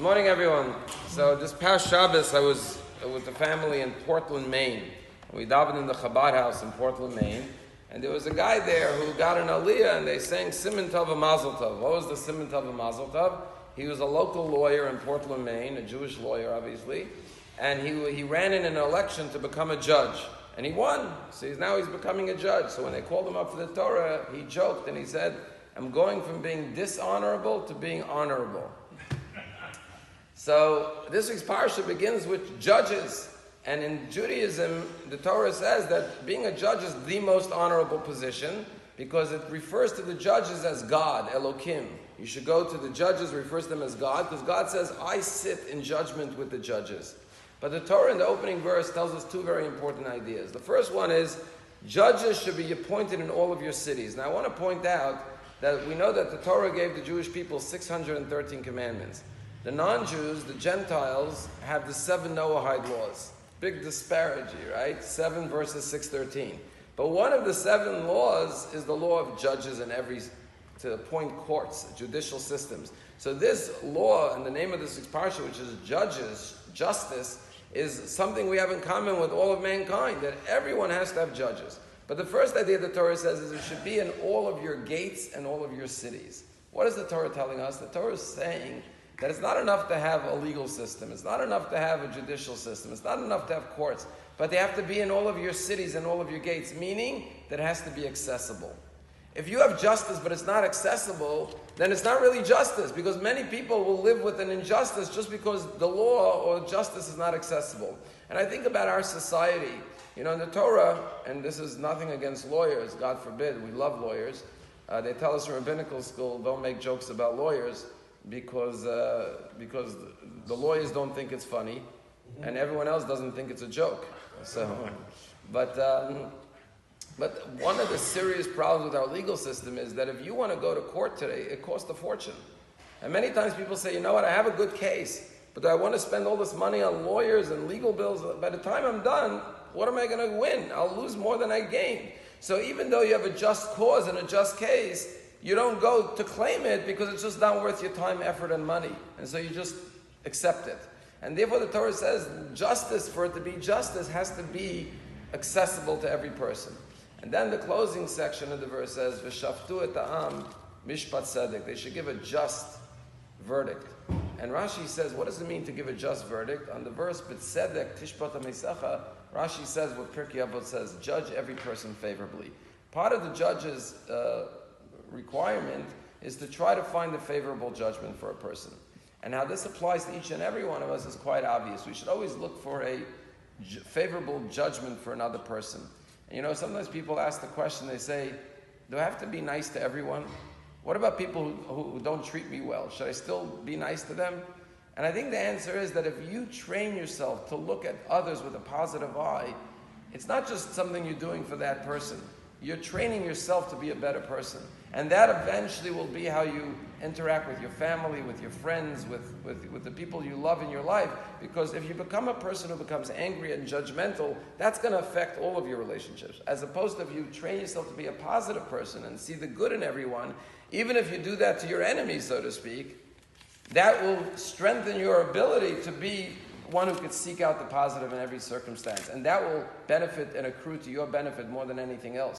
Morning, everyone. So this past Shabbos, I was with the family in Portland, Maine. We davened in the Chabad house in Portland, Maine, and there was a guy there who got an aliyah, and they sang Siman Tov and Mazel Tov. What was the Siman Tov and Mazel Tov? He was a local lawyer in Portland, Maine, a Jewish lawyer, obviously, and he ran in an election to become a judge, and he won. So he's becoming a judge. So when they called him up for the Torah, he joked and he said, "I'm going from being dishonorable to being honorable." So this week's parsha begins with judges. And in Judaism, the Torah says that being a judge is the most honorable position because it refers to the judges as God, Elokim. You should go to the judges, refers to them as God, because God says, "I sit in judgment with the judges." But the Torah in the opening verse tells us two very important ideas. The first one is, judges should be appointed in all of your cities. Now I want to point out that we know that the Torah gave the Jewish people 613 commandments. The non-Jews, the Gentiles, have the 7 Noahide laws. Big disparity, right? 7 versus 613. But one of the 7 laws is the law of judges to appoint courts, judicial systems. So this law, and the name of this parsha, which is judges, justice, is something we have in common with all of mankind, that everyone has to have judges. But the first idea the Torah says is it should be in all of your gates and all of your cities. What is the Torah telling us? The Torah is saying that it's not enough to have a legal system. It's not enough to have a judicial system. It's not enough to have courts. But they have to be in all of your cities and all of your gates, meaning that it has to be accessible. If you have justice but it's not accessible, then it's not really justice, because many people will live with an injustice just because the law or justice is not accessible. And I think about our society. You know, in the Torah, and this is nothing against lawyers, God forbid, we love lawyers. They tell us in rabbinical school, don't make jokes about lawyers, because the lawyers don't think it's funny, and everyone else doesn't think it's a joke. So, but one of the serious problems with our legal system is that if you want to go to court today, it costs a fortune. And many times people say, you know what, I have a good case, but do I want to spend all this money on lawyers and legal bills? By the time I'm done, what am I going to win? I'll lose more than I gain. So even though you have a just cause and a just case, you don't go to claim it because it's just not worth your time, effort, and money. And so you just accept it. And therefore the Torah says justice, for it to be justice, has to be accessible to every person. And then the closing section of the verse says, V'shaftu et ha'am mishpat tzedek. They should give a just verdict. And Rashi says, what does it mean to give a just verdict? On the verse, B'tzedek tishpat ha'mesecha, Rashi says what Pirkei Avot says, judge every person favorably. Part of the judge's requirement is to try to find a favorable judgment for a person. And how this applies to each and every one of us is quite obvious. We should always look for a favorable judgment for another person. And you know, sometimes people ask the question, they say, do I have to be nice to everyone? What about people who don't treat me well? Should I still be nice to them? And I think the answer is that if you train yourself to look at others with a positive eye, it's not just something you're doing for that person. You're training yourself to be a better person. And that eventually will be how you interact with your family, with your friends, with the people you love in your life. Because if you become a person who becomes angry and judgmental, that's going to affect all of your relationships. As opposed to if you train yourself to be a positive person and see the good in everyone, even if you do that to your enemies, so to speak, that will strengthen your ability to be one who could seek out the positive in every circumstance. And that will benefit and accrue to your benefit more than anything else.